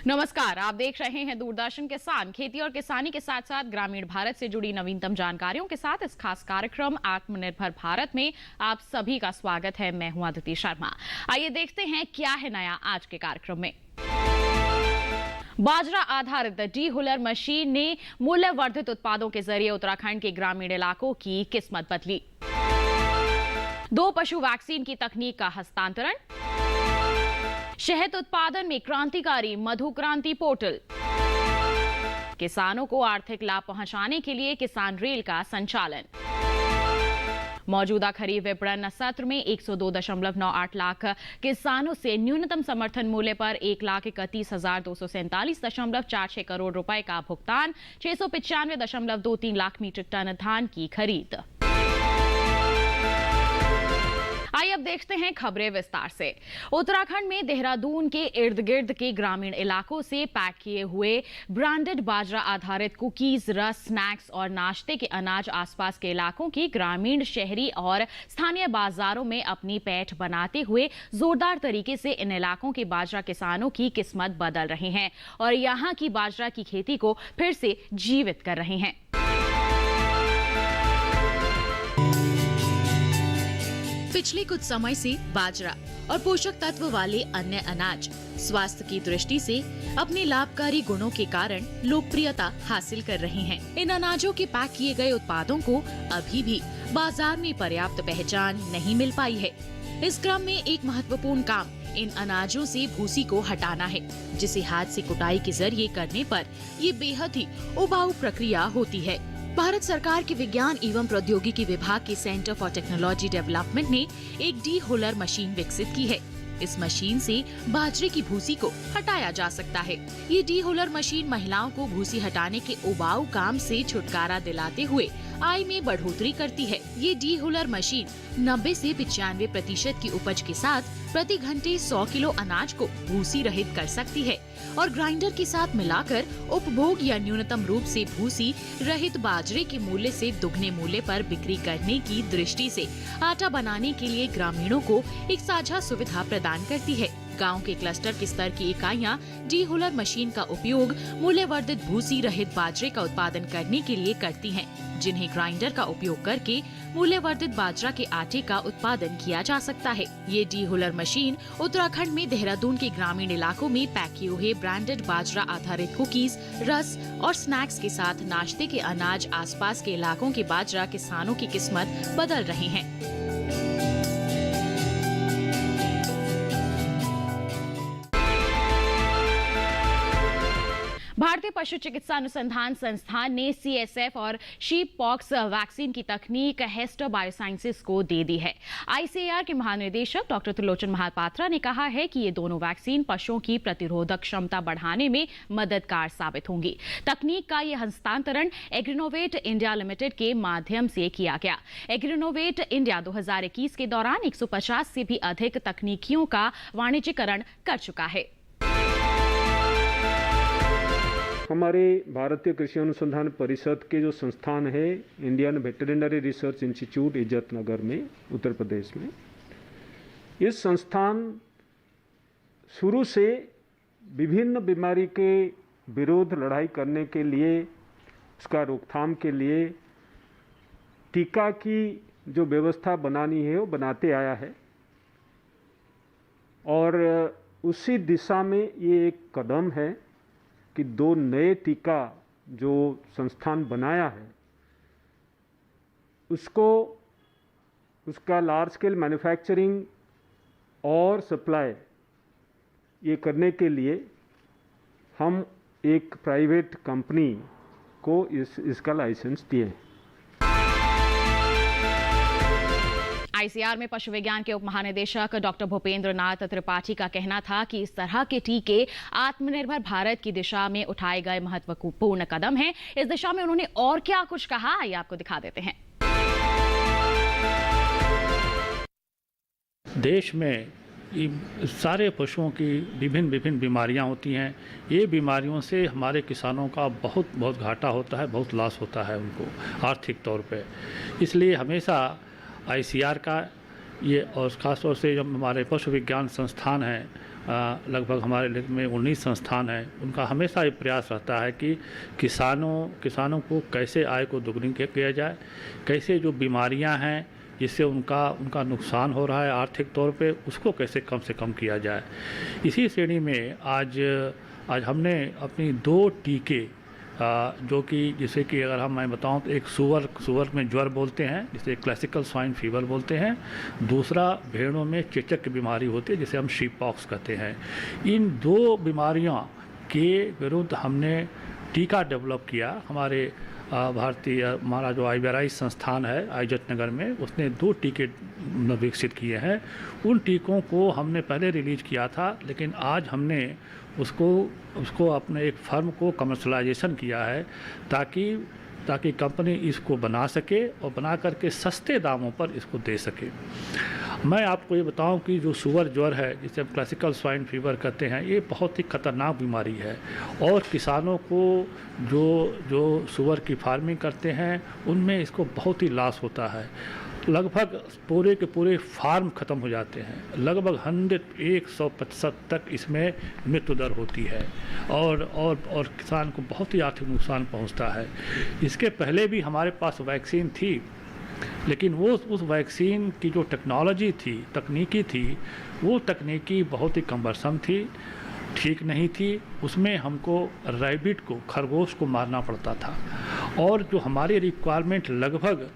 नमस्कार, आप देख रहे हैं दूरदर्शन किसान। खेती और किसानी के साथ साथ ग्रामीण भारत से जुड़ी नवीनतम जानकारियों के साथ इस खास कार्यक्रम आत्मनिर्भर भारत में आप सभी का स्वागत है। मैं हूं अदिति शर्मा। आइए देखते हैं क्या है नया आज के कार्यक्रम में। बाजरा आधारित डी हुलर मशीन ने मूल्यवर्धित उत्पादों के जरिए उत्तराखंड के ग्रामीण इलाकों की किस्मत बदली। 2 पशु वैक्सीन की तकनीक का हस्तांतरण। शहद उत्पादन में क्रांतिकारी मधु क्रांति पोर्टल। किसानों को आर्थिक लाभ पहुंचाने के लिए किसान रेल का संचालन। मौजूदा खरीफ विपणन सत्र में 102.98 लाख किसानों से न्यूनतम समर्थन मूल्य पर 1,31,247.46 करोड़ रुपए का भुगतान। 695.23 लाख मीट्रिक टन धान की खरीद। आइए अब देखते हैं खबरें विस्तार से। उत्तराखंड में देहरादून के इर्द गिर्द के ग्रामीण इलाकों से पैक किए हुए ब्रांडेड बाजरा आधारित कुकीज, रस, स्नैक्स और नाश्ते के अनाज आसपास के इलाकों की ग्रामीण, शहरी और स्थानीय बाजारों में अपनी पैठ बनाते हुए जोरदार तरीके से इन इलाकों के बाजरा किसानों की किस्मत बदल रहे हैं और यहां की बाजरा की खेती को फिर से जीवित कर रहे हैं। पिछले कुछ समय से बाजरा और पोषक तत्व वाले अन्य अनाज स्वास्थ्य की दृष्टि से अपने लाभकारी गुणों के कारण लोकप्रियता हासिल कर रहे हैं। इन अनाजों के पैक किए गए उत्पादों को अभी भी बाजार में पर्याप्त पहचान नहीं मिल पाई है। इस क्रम में एक महत्वपूर्ण काम इन अनाजों से भूसी को हटाना है, जिसे हाथ से कुटाई के जरिए करने पर ये बेहद ही उबाऊ प्रक्रिया होती है। भारत सरकार के विज्ञान एवं प्रौद्योगिकी विभाग के सेंटर फॉर टेक्नोलॉजी डेवलपमेंट ने एक डी हुलर मशीन विकसित की है। इस मशीन से बाजरे की भूसी को हटाया जा सकता है। ये डी हुलर मशीन महिलाओं को भूसी हटाने के उबाऊ काम से छुटकारा दिलाते हुए आय में बढ़ोतरी करती है। ये डी हुलर मशीन 90 से 95% की उपज के साथ प्रति घंटे 100 किलो अनाज को भूसी रहित कर सकती है और ग्राइंडर के साथ मिलाकर उपभोग या न्यूनतम रूप से भूसी रहित बाजरे के मूल्य से दुगने मूल्य पर बिक्री करने की दृष्टि से आटा बनाने के लिए ग्रामीणों को एक साझा सुविधा प्रदान करती है। गांव के क्लस्टर के स्तर की इकाइयां डी हुलर मशीन का उपयोग मूल्यवर्धित भूसी रहित बाजरे का उत्पादन करने के लिए करती हैं, जिन्हें ग्राइंडर का उपयोग करके मूल्यवर्धित बाजरा के आटे का उत्पादन किया जा सकता है। ये डी हुलर मशीन उत्तराखंड में देहरादून के ग्रामीण इलाकों में पैक किए हुए ब्रांडेड बाजरा आधारित कुकीज, रस और स्नैक्स के साथ नाश्ते के अनाज आसपास के इलाकों के बाजरा किसानों की किस्मत बदल रहे हैं। भारतीय पशु चिकित्सा अनुसंधान संस्थान ने CSF और शीप पॉक्स वैक्सीन की तकनीक हेस्टर बायोसाइंसेस को दे दी है। ICAR के महानिदेशक डॉक्टर त्रिलोचन महापात्रा ने कहा है कि ये दोनों वैक्सीन पशुओं की प्रतिरोधक क्षमता बढ़ाने में मददगार साबित होंगी। तकनीक का ये हस्तांतरण एग्रीनोवेट इंडिया लिमिटेड के माध्यम से किया गया। एग्रीनोवेट इंडिया 2021 के दौरान 150 से भी अधिक तकनीकियों का वाणिज्यीकरण कर चुका है। हमारे भारतीय कृषि अनुसंधान परिषद के जो संस्थान है Indian veterinary research institute Izzatnagar में उत्तर प्रदेश में, इस संस्थान शुरू से विभिन्न बीमारी के विरोध लड़ाई करने के लिए, उसका रोकथाम के लिए टीका की जो व्यवस्था बनानी है वो बनाते आया है और उसी दिशा में ये एक कदम है कि 2 नए टीका जो संस्थान बनाया है उसका लार्ज स्केल मैन्युफैक्चरिंग और सप्लाई ये करने के लिए हम एक प्राइवेट कंपनी को इसका लाइसेंस दिए हैं। ICAR में पशु विज्ञान के उप महानिदेशक डॉक्टर भूपेंद्र नाथ त्रिपाठी का कहना था कि इस तरह के टीके आत्मनिर्भर भारत की दिशा में उठाए गए महत्वपूर्ण कदम हैं। इस दिशा में उन्होंने और क्या कुछ कहा, आइए आपको दिखा देते हैं। देश में सारे पशुओं की विभिन्न बीमारियां होती हैं। ये बीमारियों से हमारे किसानों का बहुत घाटा होता है, बहुत लॉस होता है उनको आर्थिक तौर पे। इसलिए हमेशा ICAR का ये और ख़ास तौर से जो हमारे पशु विज्ञान संस्थान हैं लगभग हमारे में 19 संस्थान हैं। उनका हमेशा ये प्रयास रहता है कि किसानों को कैसे आय को दोगुनी किया जाए, कैसे जो बीमारियां हैं जिससे उनका नुकसान हो रहा है आर्थिक तौर पे, उसको कैसे कम से कम किया जाए। इसी श्रेणी में आज हमने अपनी 2 टीके जो कि जैसे कि अगर मैं बताऊं तो एक सुअर में ज्वर बोलते हैं जिसे क्लासिकल स्वाइन फीवर बोलते हैं, दूसरा भेड़ों में चेचक की बीमारी होती है जिसे हम शीप पॉक्स कहते हैं। इन 2 बीमारियों के विरुद्ध हमने टीका डेवलप किया। हमारे हमारा जो IVRI संस्थान है आइजत नगर में, उसने 2 टीके विकसित किए हैं। उन टीकों को हमने पहले रिलीज किया था, लेकिन आज हमने उसको अपने एक फर्म को कमर्शलाइजेशन किया है ताकि कंपनी इसको बना सके और बना करके सस्ते दामों पर इसको दे सके। मैं आपको ये बताऊं कि जो सुअर ज्वर है जिसे हम क्लासिकल स्वाइन फीवर कहते हैं, ये बहुत ही खतरनाक बीमारी है और किसानों को जो सुअर की फार्मिंग करते हैं उनमें इसको बहुत ही लॉस होता है। लगभग पूरे के पूरे फार्म ख़त्म हो जाते हैं। लगभग 100% तक इसमें मृत्यु दर होती है और किसान को बहुत ही आर्थिक नुकसान पहुंचता है। इसके पहले भी हमारे पास वैक्सीन थी, लेकिन उस वैक्सीन की जो तकनीकी थी वो तकनीकी बहुत ही कमरसम थी, ठीक नहीं थी। उसमें हमको रैबिट को, खरगोश को मारना पड़ता था और जो हमारी रिक्वायरमेंट लगभग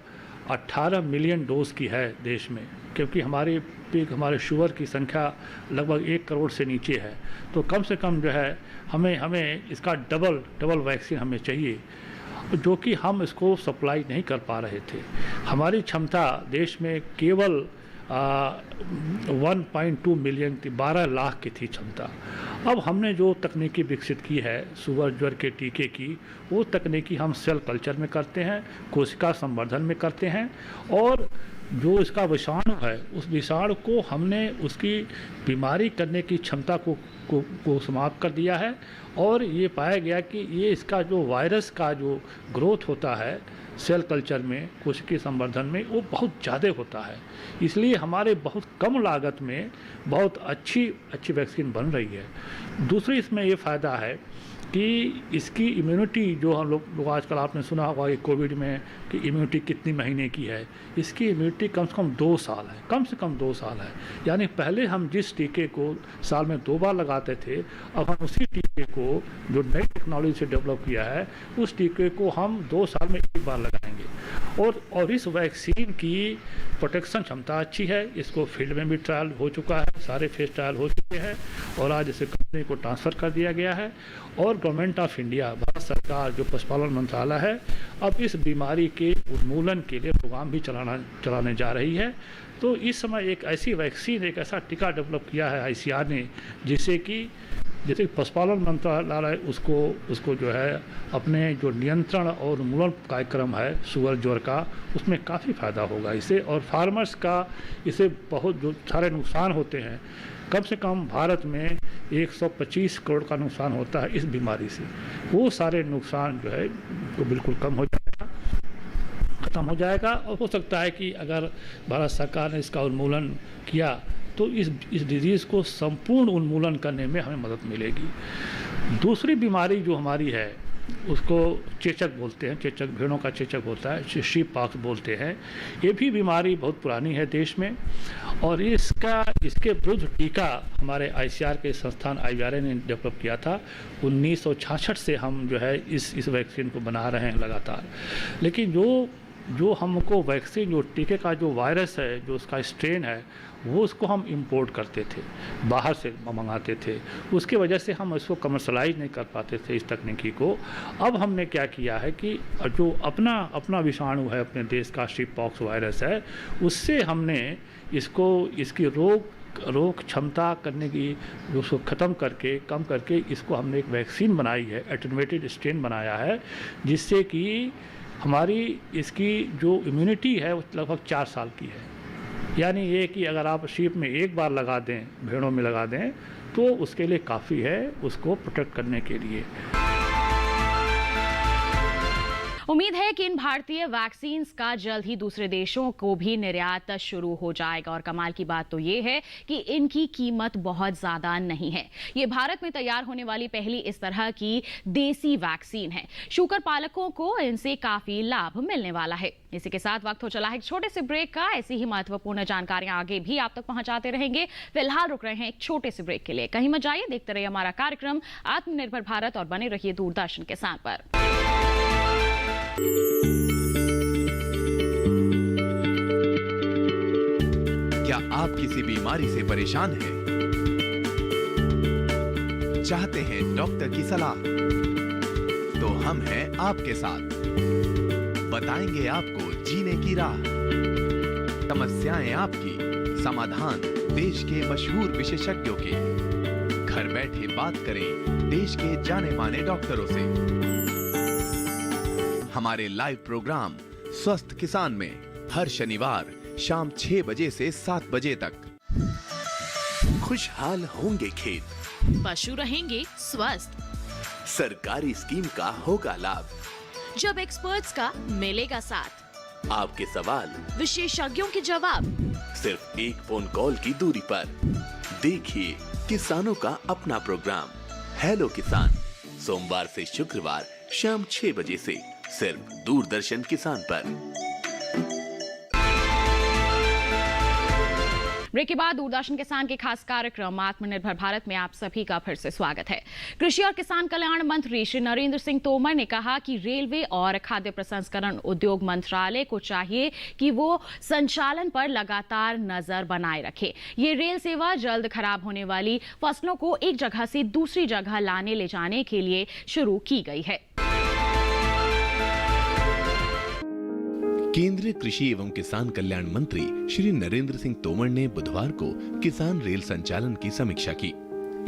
18 मिलियन डोज की है देश में, क्योंकि हमारे शुगर की संख्या लगभग 1 करोड़ से नीचे है। तो कम से कम जो है हमें इसका डबल वैक्सीन हमें चाहिए, जो कि हम इसको सप्लाई नहीं कर पा रहे थे। हमारी क्षमता देश में केवल 1.2 मिलियन थी, 12 लाख की थी क्षमता। अब हमने जो तकनीकी विकसित की है सुअर ज्वर के टीके की, वो तकनीकी हम सेल कल्चर में करते हैं, कोशिका संवर्धन में करते हैं और जो इसका विषाणु है उस विषाणु को हमने उसकी बीमारी करने की क्षमता को समाप्त कर दिया है और ये पाया गया कि ये इसका जो वायरस का जो ग्रोथ होता है सेल कल्चर में, कोशिकीय संवर्धन में, वो बहुत ज़्यादा होता है। इसलिए हमारे बहुत कम लागत में बहुत अच्छी वैक्सीन बन रही है। दूसरी इसमें ये फ़ायदा है कि इसकी इम्यूनिटी जो हम लोग आजकल आपने सुना होगा कि कोविड में कि इम्यूनिटी कितनी महीने की है, इसकी इम्यूनिटी कम से कम 2 साल है, कम से कम 2 साल है। यानी पहले हम जिस टीके को साल में 2 बार लगाते थे, अब हम उसी टीके को जो नई टेक्नोलॉजी से डेवलप किया है उस टीके को हम 2 साल में 1 बार लगाएंगे। और इस वैक्सीन की प्रोटेक्शन क्षमता अच्छी है। इसको फील्ड में भी ट्रायल हो चुका है, सारे फेज ट्रायल हो चुके हैं और आज इसे कंपनी को ट्रांसफ़र कर दिया गया है। और गवर्नमेंट ऑफ इंडिया, भारत सरकार जो पशुपालन मंत्रालय है, अब इस बीमारी के उन्मूलन के लिए प्रोग्राम भी चलाने जा रही है। तो इस समय एक ऐसी वैक्सीन, एक ऐसा टीका डेवलप किया है ICR ने, जैसे पशुपालन मंत्रालय उसको जो है अपने जो नियंत्रण और उन्मूलन कार्यक्रम है सुअर ज्वर का, उसमें काफ़ी फ़ायदा होगा इससे। और फार्मर्स का इससे बहुत जो सारे नुकसान होते हैं, कम से कम भारत में 125 करोड़ का नुकसान होता है इस बीमारी से, वो सारे नुकसान जो है वो बिल्कुल ख़त्म हो जाएगा। और हो सकता है कि अगर भारत सरकार ने इसका उन्मूलन किया तो इस डिजीज़ को संपूर्ण उन्मूलन करने में हमें मदद मिलेगी। दूसरी बीमारी जो हमारी है उसको चेचक बोलते हैं, चेचक, भेड़ों का चेचक होता है, शीप पॉक्स बोलते हैं। ये भी बीमारी बहुत पुरानी है देश में और इसके विरुद्ध टीका हमारे ICR के संस्थान IVRI ने डेवलप किया था। 1966 से हम जो है इस वैक्सीन को बना रहे हैं लगातार। लेकिन जो हमको वैक्सीन, जो टीके का जो वायरस है, जो उसका स्ट्रेन है, वो उसको हम इंपोर्ट करते थे, बाहर से मंगाते थे। उसकी वजह से हम इसको कमर्शलाइज नहीं कर पाते थे इस तकनीकी को। अब हमने क्या किया है कि जो अपना विषाणु है अपने देश का, शीप पॉक्स वायरस है, उससे हमने इसकी रोग क्षमता करने की उसको ख़त्म करके, कम करके इसको हमने एक वैक्सीन बनाई है, एटेनुएटेड स्ट्रेन बनाया है, जिससे कि हमारी इसकी जो इम्यूनिटी है वो लगभग 4 साल की है। यानी ये कि अगर आप शीप में 1 बार लगा दें, भेड़ों में लगा दें, तो उसके लिए काफ़ी है उसको प्रोटेक्ट करने के लिए। उम्मीद है कि इन भारतीय वैक्सीन का जल्द ही दूसरे देशों को भी निर्यात शुरू हो जाएगा और कमाल की बात तो ये है कि इनकी कीमत बहुत ज्यादा नहीं है। ये भारत में तैयार होने वाली पहली इस तरह की देसी वैक्सीन है। शूकर पालकों को इनसे काफी लाभ मिलने वाला है। इसी के साथ वक्त हो चला है एक छोटे से ब्रेक का। ऐसी ही महत्वपूर्ण जानकारियां आगे भी आप तक पहुंचाते रहेंगे। फिलहाल रुक रहे हैं एक छोटे से ब्रेक के लिए। कहीं मत जाइए, देखते रहिए हमारा कार्यक्रम आत्मनिर्भर भारत और बने रहिए दूरदर्शन के साथ पर। क्या आप किसी बीमारी से परेशान हैं? चाहते हैं डॉक्टर की सलाह? तो हम हैं आपके साथ। बताएंगे आपको जीने की राह। समस्याएं आपकी, समाधान देश के मशहूर विशेषज्ञों के। घर बैठे बात करें देश के जाने माने डॉक्टरों से। हमारे लाइव प्रोग्राम स्वस्थ किसान में हर शनिवार शाम 6 बजे से 7 बजे तक। खुशहाल होंगे खेत, पशु रहेंगे स्वस्थ, सरकारी स्कीम का होगा लाभ। जब एक्सपर्ट्स का मिलेगा साथ, आपके सवाल, विशेषज्ञों के जवाब, सिर्फ एक फोन कॉल की दूरी पर। देखिए किसानों का अपना प्रोग्राम हेलो किसान, सोमवार से शुक्रवार शाम 6 बजे से सिर्फ दूरदर्शन किसान पर। ब्रेक के बाद दूरदर्शन किसान के खास कार्यक्रम आत्मनिर्भर भारत में आप सभी का फिर से स्वागत है। कृषि और किसान कल्याण मंत्री श्री नरेंद्र सिंह तोमर ने कहा कि रेलवे और खाद्य प्रसंस्करण उद्योग मंत्रालय को चाहिए कि वो संचालन पर लगातार नजर बनाए रखे। ये रेल सेवा जल्द खराब होने वाली फसलों को एक जगह से दूसरी जगह लाने ले जाने के लिए शुरू की गई है। केंद्रीय कृषि एवं किसान कल्याण मंत्री श्री नरेंद्र सिंह तोमर ने बुधवार को किसान रेल संचालन की समीक्षा की।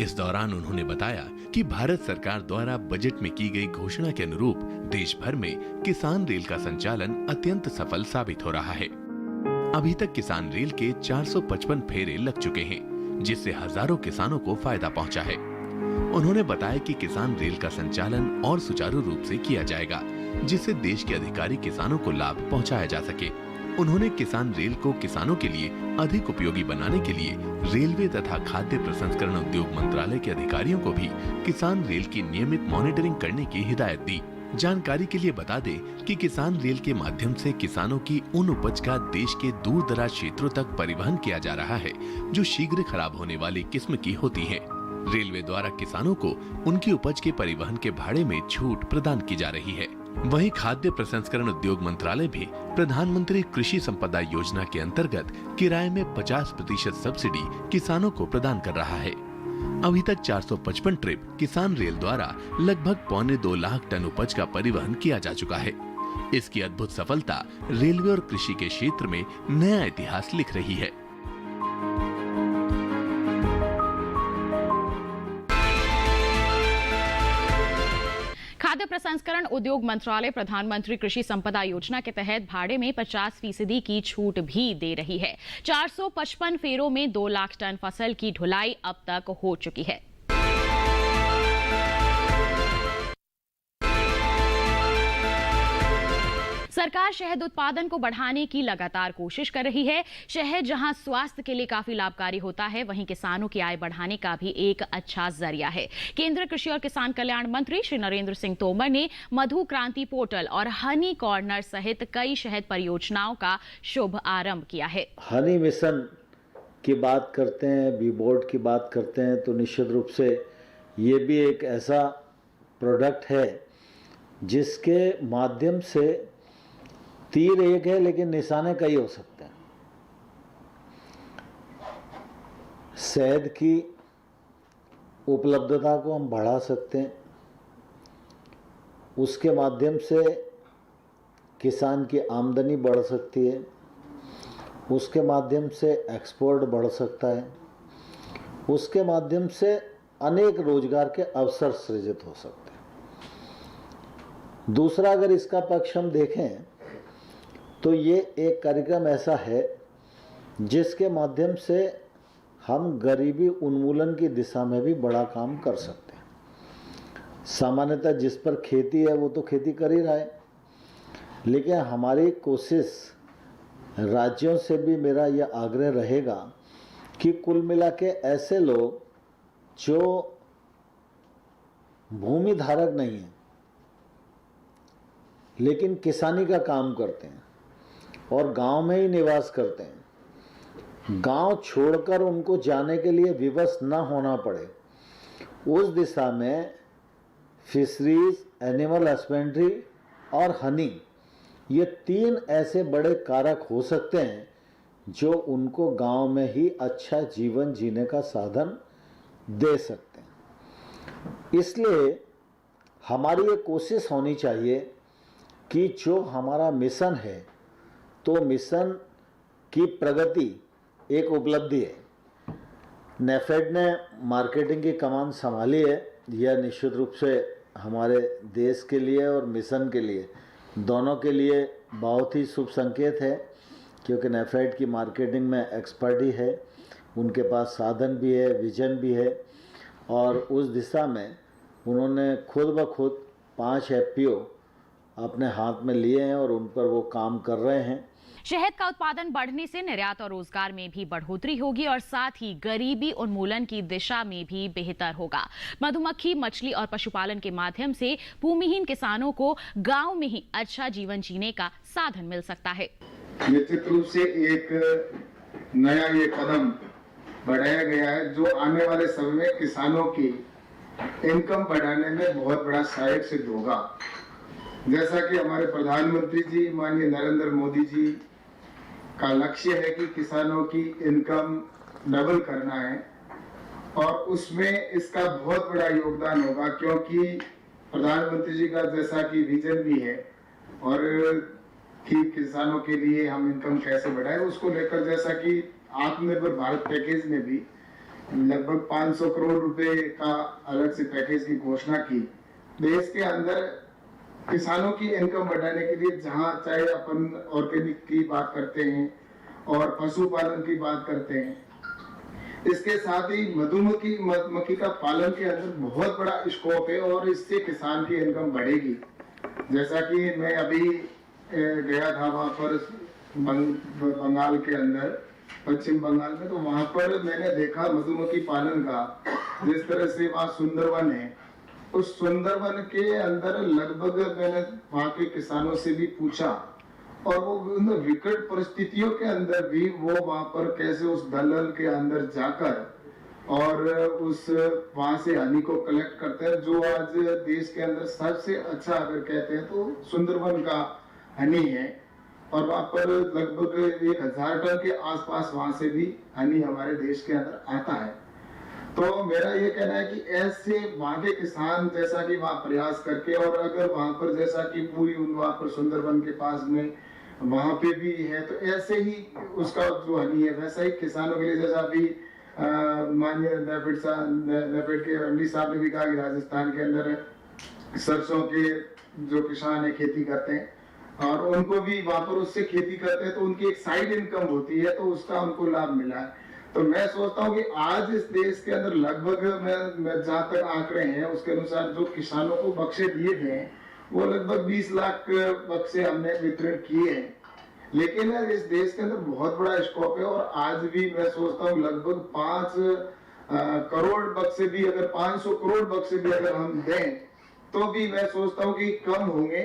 इस दौरान उन्होंने बताया कि भारत सरकार द्वारा बजट में की गई घोषणा के अनुरूप देश भर में किसान रेल का संचालन अत्यंत सफल साबित हो रहा है। अभी तक किसान रेल के 455 फेरे लग चुके हैं, जिससे हजारों किसानों को फायदा पहुंचा है। उन्होंने बताया कि किसान रेल का संचालन और सुचारू रूप से किया जाएगा, जिससे देश के अधिकारी किसानों को लाभ पहुंचाया जा सके। उन्होंने किसान रेल को किसानों के लिए अधिक उपयोगी बनाने के लिए रेलवे तथा खाद्य प्रसंस्करण उद्योग मंत्रालय के अधिकारियों को भी किसान रेल की नियमित मॉनिटरिंग करने की हिदायत दी। जानकारी के लिए बता दें कि किसान रेल के माध्यम से किसानों की उन उपज का देश के दूर दराज क्षेत्रों तक परिवहन किया जा रहा है जो शीघ्र खराब होने वाली किस्म की होती है। रेलवे द्वारा किसानों को उनकी उपज के परिवहन के भाड़े में छूट प्रदान की जा रही है। वहीं खाद्य प्रसंस्करण उद्योग मंत्रालय भी प्रधानमंत्री कृषि संपदा योजना के अंतर्गत किराए में 50% सब्सिडी किसानों को प्रदान कर रहा है। अभी तक 455 ट्रिप किसान रेल द्वारा लगभग 1.25 लाख टन उपज का परिवहन किया जा चुका है। इसकी अद्भुत सफलता रेलवे और कृषि के क्षेत्र में नया इतिहास लिख रही है। खाद्य प्रसंस्करण उद्योग मंत्रालय प्रधानमंत्री कृषि संपदा योजना के तहत भाड़े में 50% की छूट भी दे रही है। 455 फेरों में 2 लाख टन फसल की ढुलाई अब तक हो चुकी है। सरकार शहद उत्पादन को बढ़ाने की लगातार कोशिश कर रही है। शहद जहां स्वास्थ्य के लिए काफी लाभकारी होता है, वहीं किसानों की आय बढ़ाने का भी एक अच्छा जरिया है। केंद्रीय कृषि और किसान कल्याण मंत्री श्री नरेंद्र सिंह तोमर ने मधु क्रांति पोर्टल और हनी कॉर्नर सहित कई शहद परियोजनाओं का शुभ आरंभ किया है। हनी मिशन की बात करते हैं, बी बोर्ड की बात करते हैं, तो निश्चित रूप से ये भी एक ऐसा प्रोडक्ट है जिसके माध्यम से तीर एक है लेकिन निशाने कई हो सकते हैं। शहद की उपलब्धता को हम बढ़ा सकते हैं, उसके माध्यम से किसान की आमदनी बढ़ सकती है, उसके माध्यम से एक्सपोर्ट बढ़ सकता है, उसके माध्यम से अनेक रोजगार के अवसर सृजित हो सकते हैं। दूसरा, अगर इसका पक्ष हम देखें तो ये एक कार्यक्रम ऐसा है जिसके माध्यम से हम गरीबी उन्मूलन की दिशा में भी बड़ा काम कर सकते हैं। सामान्यतः जिस पर खेती है वो तो खेती कर ही रहा है, लेकिन हमारी कोशिश राज्यों से भी मेरा यह आग्रह रहेगा कि कुल मिला के ऐसे लोग जो भूमि धारक नहीं हैं लेकिन किसानी का काम करते हैं और गांव में ही निवास करते हैं, गांव छोड़कर उनको जाने के लिए विवश न होना पड़े, उस दिशा में फिशरीज, एनिमल हस्बेंड्री और हनी, ये 3 ऐसे बड़े कारक हो सकते हैं जो उनको गांव में ही अच्छा जीवन जीने का साधन दे सकते हैं। इसलिए हमारी ये कोशिश होनी चाहिए कि जो हमारा मिशन है, तो मिशन की प्रगति एक उपलब्धि है। नेफेड ने मार्केटिंग की कमान संभाली है, यह निश्चित रूप से हमारे देश के लिए और मिशन के लिए दोनों के लिए बहुत ही शुभ संकेत है, क्योंकि नेफेड की मार्केटिंग में एक्सपर्ट ही है, उनके पास साधन भी है, विजन भी है और उस दिशा में उन्होंने खुद ब खुद 5 FPO अपने हाथ में लिए हैं और उन पर वो काम कर रहे हैं। शहद का उत्पादन बढ़ने से निर्यात और रोजगार में भी बढ़ोतरी होगी और साथ ही गरीबी उन्मूलन की दिशा में भी बेहतर होगा। मधुमक्खी, मछली और पशुपालन के माध्यम से भूमिहीन किसानों को गांव में ही अच्छा जीवन जीने का साधन मिल सकता है। निश्चित रूप से एक नया ये कदम बढ़ाया गया है जो आने वाले समय में किसानों की इनकम बढ़ाने में बहुत बड़ा सहायक सिद्ध होगा। जैसा कि हमारे प्रधानमंत्री जी माननीय नरेंद्र मोदी जी का लक्ष्य है कि किसानों की इनकम डबल करना है और उसमें इसका बहुत बड़ा योगदान होगा, क्योंकि प्रधानमंत्री जी का जैसा कि विजन भी है और कि किसानों के लिए हम इनकम कैसे बढ़ाएं, उसको लेकर जैसा कि आत्मनिर्भर भारत पैकेज में भी लगभग 500 करोड़ रुपए का अलग से पैकेज की घोषणा की। देश के अंदर किसानों की इनकम बढ़ाने के लिए जहां चाहे अपन ऑर्गेनिक की बात करते हैं और पशुपालन की बात करते हैं, इसके साथ ही मधुमक्खी का पालन के अंदर बहुत बड़ा स्कोप है और इससे किसान की इनकम बढ़ेगी। जैसा कि मैं अभी गया था वहां पर बंगाल के अंदर, पश्चिम बंगाल में, तो वहां पर मैंने देखा मधुमक्खी पालन का, जिस तरह से वहाँ सुंदरवन है, उस सुंदरवन के अंदर लगभग मैंने वहाँ के किसानों से भी पूछा और वो विकट परिस्थितियों के अंदर भी वो वहाँ पर कैसे उस दलदल के अंदर जाकर और उस वहाँ से हनी को कलेक्ट करते हैं, जो आज देश के अंदर सबसे अच्छा अगर कहते हैं तो सुंदरवन का हनी है और वहाँ पर लगभग 1000 टन के आसपास वहाँ से भी हनी हमारे देश के अंदर आता है। तो मेरा ये कहना है कि ऐसे वहाँ के किसान जैसा कि वहाँ प्रयास करके और अगर वहाँ पर जैसा कि पूरी वहाँ पर सुंदरवन के पास में वहाँ पे भी है, तो ऐसे ही उसका जो हनी है वैसा ही किसानों के लिए, जैसा अभी माननीय नेफेड के एमडी साहब ने भी कहा कि राजस्थान के अंदर सरसों के जो किसान है खेती करते हैं और उनको भी वहाँ पर उससे खेती करते हैं तो उनकी एक साइड इनकम होती है, तो उसका उनको लाभ मिला है। तो मैं सोचता हूँ कि आज इस देश के अंदर लगभग मैं जहाँ तक आंकड़े हैं उसके अनुसार जो किसानों को बक्से दिए गए हैं वो लगभग 20 लाख बक्से हमने वितरण किए हैं, लेकिन इस देश के अंदर बहुत बड़ा स्कोप है और आज भी मैं सोचता हूँ लगभग 5 करोड़ बक्से भी, अगर 500 करोड़ बक्से भी अगर हम दें तो भी मैं सोचता हूँ कि कम होंगे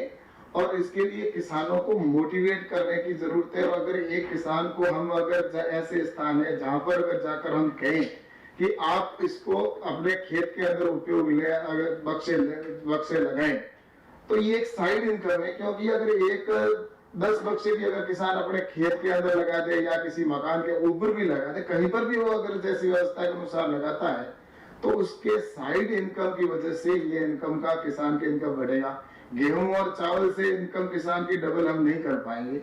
और इसके लिए किसानों को मोटिवेट करने की जरूरत है। और अगर एक किसान को हम अगर ऐसे स्थान है जहां पर अगर जाकर हम कहें कि आप इसको अपने खेत के अंदर उपयोग ले, अगर बक्से लगाएं, तो ये एक साइड इनकम है, क्योंकि अगर 10 बक्से भी अगर किसान अपने खेत के अंदर लगा दे या किसी मकान के ऊपर भी लगा दे, कहीं पर भी वो अगर जैसी व्यवस्था के अनुसार लगाता है तो उसके साइड इनकम की वजह से ये इनकम का किसान की इनकम बढ़ेगा। गेहूं और चावल से इनकम किसान की डबल हम नहीं कर पाएंगे,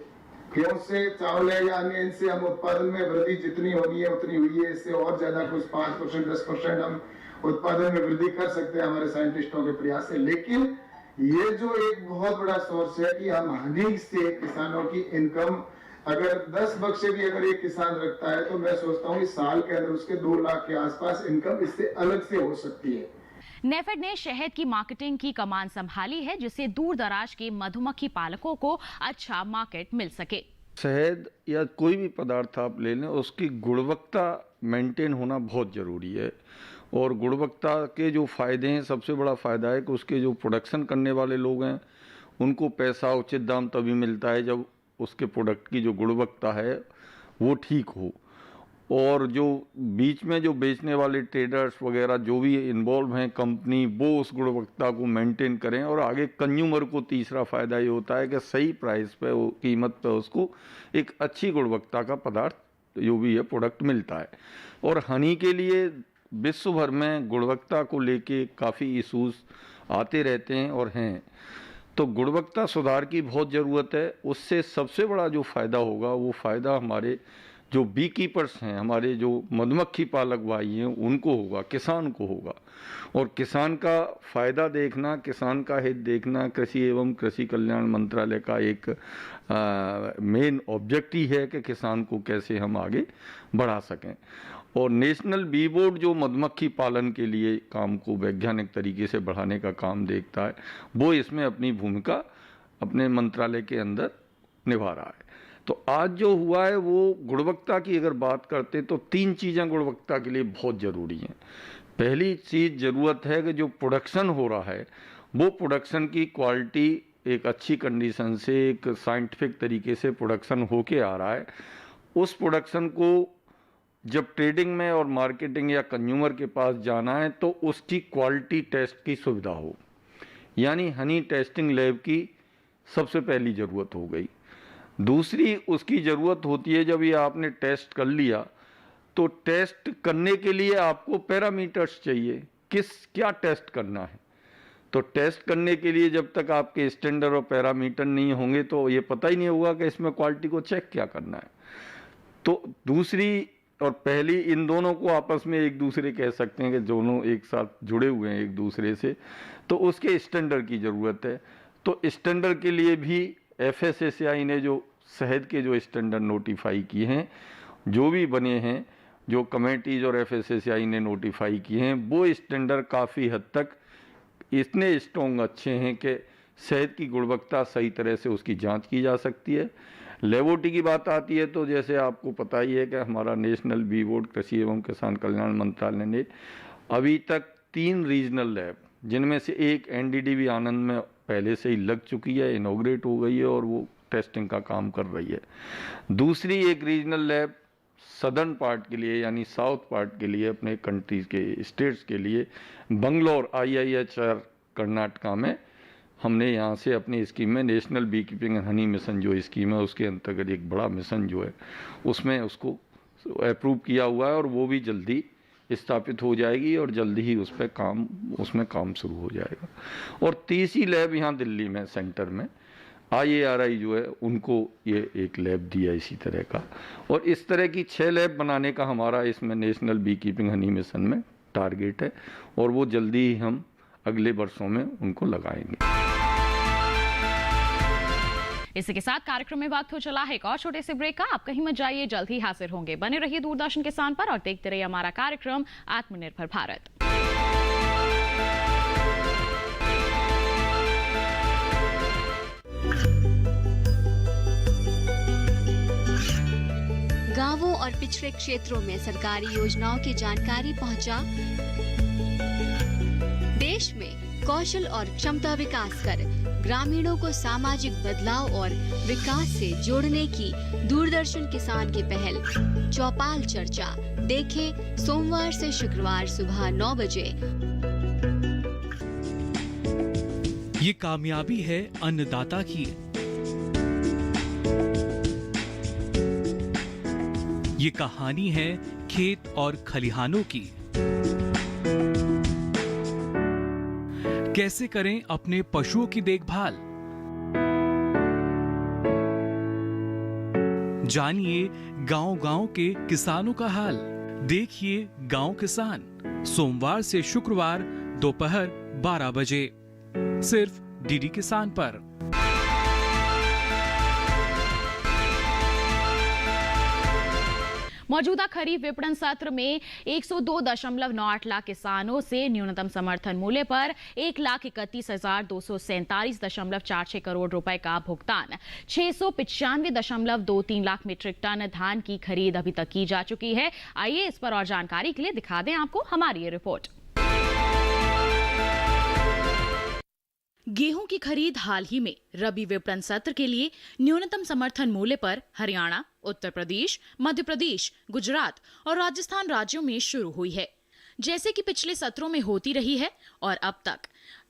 गेहूं से चावल है या अन्य इनसे हम उत्पादन में वृद्धि जितनी होनी है उतनी हुई है, इससे और ज्यादा कुछ 5% 10% हम उत्पादन में वृद्धि कर सकते हैं हमारे साइंटिस्टों के प्रयास से। लेकिन ये जो एक बहुत बड़ा सोर्स है कि हम हनी से किसानों की इनकम अगर 10 बक्से भी अगर एक किसान रखता है तो मैं सोचता हूँ कि साल के अंदर उसके 2 लाख के आसपास इनकम इससे अलग से हो सकती है। नेफेड ने शहद की मार्केटिंग की कमान संभाली है, जिससे दूर दराज के मधुमक्खी पालकों को अच्छा मार्केट मिल सके। शहद या कोई भी पदार्थ आप ले लें, उसकी गुणवत्ता मेंटेन होना बहुत ज़रूरी है। और गुणवत्ता के जो फ़ायदे हैं, सबसे बड़ा फ़ायदा है कि उसके जो प्रोडक्शन करने वाले लोग हैं उनको पैसा उचित दाम तभी मिलता है जब उसके प्रोडक्ट की जो गुणवत्ता है वो ठीक हो। और जो बीच में जो बेचने वाले ट्रेडर्स वगैरह जो भी इन्वॉल्व हैं कंपनी, वो उस गुणवत्ता को मेंटेन करें। और आगे कंज्यूमर को तीसरा फ़ायदा ये होता है कि सही प्राइस पे, वो कीमत पे उसको एक अच्छी गुणवत्ता का पदार्थ जो भी है प्रोडक्ट मिलता है। और हनी के लिए विश्व भर में गुणवत्ता को लेके काफ़ी इशूज़ आते रहते हैं और हैं, तो गुणवत्ता सुधार की बहुत ज़रूरत है। उससे सबसे बड़ा जो फ़ायदा होगा वो फ़ायदा हमारे जो बी कीपर्स हैं, हमारे जो मधुमक्खी पालक भाई हैं उनको होगा, किसान को होगा। और किसान का फ़ायदा देखना, किसान का हित देखना कृषि एवं कृषि कल्याण मंत्रालय का एक मेन ऑब्जेक्टिव है कि किसान को कैसे हम आगे बढ़ा सकें। और नेशनल बी बोर्ड जो मधुमक्खी पालन के लिए काम को वैज्ञानिक तरीके से बढ़ाने का काम देखता है, वो इसमें अपनी भूमिका अपने मंत्रालय के अंदर निभा रहा है। तो आज जो हुआ है वो गुणवत्ता की अगर बात करते तो 3 चीज़ें गुणवत्ता के लिए बहुत ज़रूरी हैं। पहली चीज़ ज़रूरत है कि जो प्रोडक्शन हो रहा है वो प्रोडक्शन की क्वालिटी एक अच्छी कंडीशन से, एक साइंटिफिक तरीके से प्रोडक्शन होके आ रहा है। उस प्रोडक्शन को जब ट्रेडिंग में और मार्केटिंग या कंज्यूमर के पास जाना है तो उसकी क्वालिटी टेस्ट की सुविधा हो, यानी हनी टेस्टिंग लैब की सबसे पहली ज़रूरत हो गई। दूसरी उसकी ज़रूरत होती है जब ये आपने टेस्ट कर लिया तो टेस्ट करने के लिए आपको पैरामीटर्स चाहिए, क्या टेस्ट करना है। तो टेस्ट करने के लिए जब तक आपके स्टैंडर्ड और पैरामीटर नहीं होंगे तो ये पता ही नहीं होगा कि इसमें क्वालिटी को चेक क्या करना है। तो दूसरी और पहली, इन दोनों को आपस में एक दूसरे कह सकते हैं कि दोनों एक साथ जुड़े हुए हैं एक दूसरे से, तो उसके स्टैंडर्ड की ज़रूरत है। तो स्टैंडर्ड के लिए भी FSSAI ने जो शहद के जो स्टैंडर्ड नोटिफाई किए हैं, जो भी बने हैं, जो कमेटीज़ और FSSAI ने नोटिफाई किए हैं, वो स्टैंडर्ड काफ़ी हद तक इतने स्ट्रॉन्ग अच्छे हैं कि शहद की गुणवत्ता सही तरह से उसकी जांच की जा सकती है। लेबोरेटरी की बात आती है तो जैसे आपको पता ही है कि हमारा नेशनल बी बोर्ड कृषि एवं किसान कल्याण मंत्रालय ने अभी तक 3 रीजनल लैब, जिनमें से एक NDDB आनंद में पहले से ही लग चुकी है, इनॉग्रेट हो गई है और वो टेस्टिंग का काम कर रही है। दूसरी एक रीजनल लैब सदर्न पार्ट के लिए यानी साउथ पार्ट के लिए, अपने कंट्रीज के स्टेट्स के लिए बंगलोर IIHR कर्नाटका में हमने यहाँ से अपनी स्कीम में national bee keeping and honey mission जो स्कीम है उसके अंतर्गत एक बड़ा मिशन जो है उसमें उसको अप्रूव किया हुआ है और वो भी जल्दी स्थापित हो जाएगी और जल्दी ही उसमें काम शुरू हो जाएगा। और तीसरी लैब यहाँ दिल्ली में सेंटर में IARI जो है उनको ये एक लैब दिया इसी तरह का, और इस तरह की 6 लैब बनाने का हमारा इसमें national bee keeping honey mission में टारगेट है और वो जल्दी ही हम अगले वर्षों में उनको लगाएंगे। इसी के साथ कार्यक्रम में वक्त हो चला है एक और छोटे से ब्रेक का। आप कहीं मत जाइए, जल्द ही हाजिर होंगे। बने रहिए दूरदर्शन किसान पर और देखते रहिए हमारा कार्यक्रम आत्मनिर्भर भारत। गांवों और पिछड़े क्षेत्रों में सरकारी योजनाओं की जानकारी पहुंचा। देश में कौशल और क्षमता विकास कर ग्रामीणों को सामाजिक बदलाव और विकास से जोड़ने की दूरदर्शन किसान की पहल चौपाल चर्चा देखें सोमवार से शुक्रवार सुबह 9 बजे। ये कामयाबी है अन्नदाता की, ये कहानी है खेत और खलिहानों की। कैसे करें अपने पशुओं की देखभाल, जानिए गांव-गांव के किसानों का हाल। देखिए गांव किसान सोमवार से शुक्रवार दोपहर 12 बजे सिर्फ DD किसान पर। मौजूदा खरीफ विपणन सत्र में 102.98 लाख किसानों से न्यूनतम समर्थन मूल्य पर 1,31,247.46 करोड़ रुपए का भुगतान 695.23 लाख मीट्रिक टन धान की खरीद अभी तक की जा चुकी है। आइए इस पर और जानकारी के लिए दिखा दें आपको हमारी ये रिपोर्ट। गेहूं की खरीद हाल ही में रबी विपणन सत्र के लिए न्यूनतम समर्थन मूल्य पर हरियाणा, उत्तर प्रदेश, मध्य प्रदेश, गुजरात और राजस्थान राज्यों में शुरू हुई है, जैसे कि पिछले सत्रों में होती रही है। और अब तक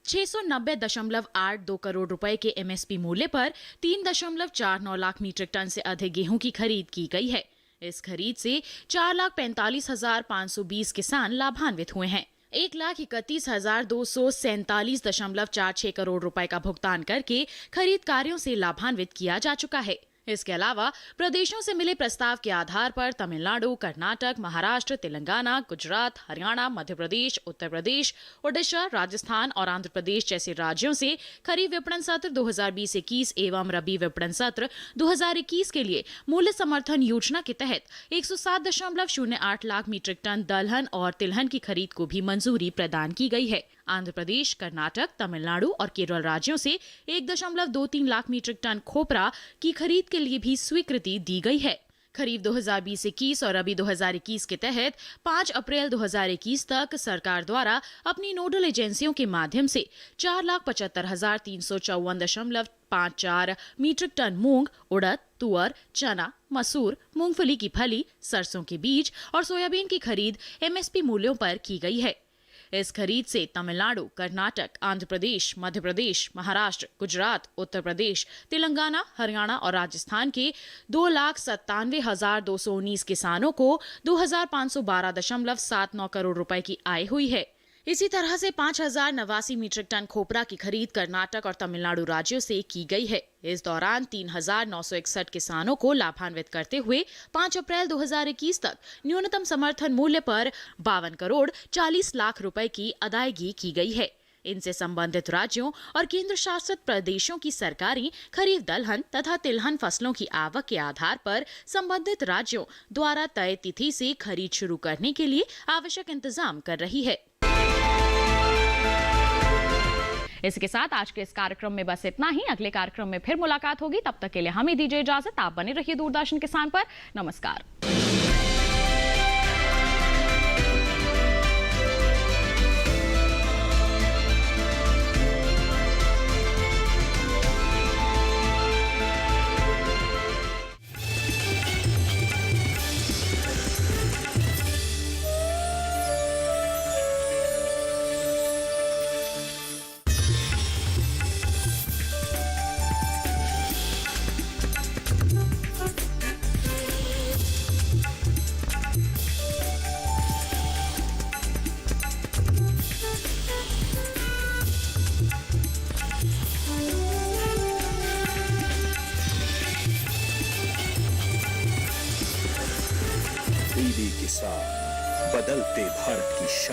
690.82 करोड़ रुपए के एमएसपी मूल्य पर 3.49 लाख मीट्रिक टन से अधिक गेहूं की खरीद की गई है। इस खरीद से 4,45,520 किसान लाभान्वित हुए हैं। 1,31,247.46 करोड़ रुपए का भुगतान करके खरीद कार्यों से लाभान्वित किया जा चुका है। इसके अलावा प्रदेशों से मिले प्रस्ताव के आधार पर तमिलनाडु, कर्नाटक, महाराष्ट्र, तेलंगाना, गुजरात, हरियाणा, मध्य प्रदेश, उत्तर प्रदेश, ओडिशा, राजस्थान और आंध्र प्रदेश जैसे राज्यों से खरीफ विपणन सत्र 2020-21 एवं रबी विपणन सत्र 2021 के लिए मूल्य समर्थन योजना के तहत 107.08 लाख मीट्रिक टन दलहन और तिलहन की खरीद को भी मंजूरी प्रदान की गई है। आंध्र प्रदेश, कर्नाटक, तमिलनाडु और केरल राज्यों से 1.23 लाख मीट्रिक टन खोपरा की खरीद के लिए भी स्वीकृति दी गई है। खरीफ 2020-21 और रबी 2021 के तहत 5 अप्रैल 2021 तक सरकार द्वारा अपनी नोडल एजेंसियों के माध्यम से 4,75,354.54 मीट्रिक टन मूंग, उड़द, तुअर, चना, मसूर, मूंगफली की फली, सरसों के बीज और सोयाबीन की खरीद एमएसपी मूल्यों पर की गई है। इस खरीद से तमिलनाडु, कर्नाटक, आंध्र प्रदेश, मध्य प्रदेश, महाराष्ट्र, गुजरात, उत्तर प्रदेश, तेलंगाना, हरियाणा और राजस्थान के 2,97,219 किसानों को 2,512.79 करोड़ रुपए की आय हुई है। इसी तरह से 5,089 मीट्रिक टन खोपरा की खरीद कर्नाटक और तमिलनाडु राज्यों से की गई है। इस दौरान 3,961 किसानों को लाभान्वित करते हुए 5 अप्रैल 2021 तक न्यूनतम समर्थन मूल्य पर 52 करोड़ 40 लाख रुपए की अदायगी की गई है। इनसे संबंधित राज्यों और केंद्र शासित प्रदेशों की सरकारें खरीफ दलहन तथा तिलहन फसलों की आवक के आधार पर संबंधित राज्यों द्वारा तय तिथि से खरीद शुरू करने के लिए आवश्यक इंतजाम कर रही है। इसके साथ आज के इस कार्यक्रम में बस इतना ही। अगले कार्यक्रम में फिर मुलाकात होगी, तब तक के लिए हमें दीजिए इजाजत। आप बने रहिए दूरदर्शन किसान पर। नमस्कार। किसान, बदलते भारत की शान।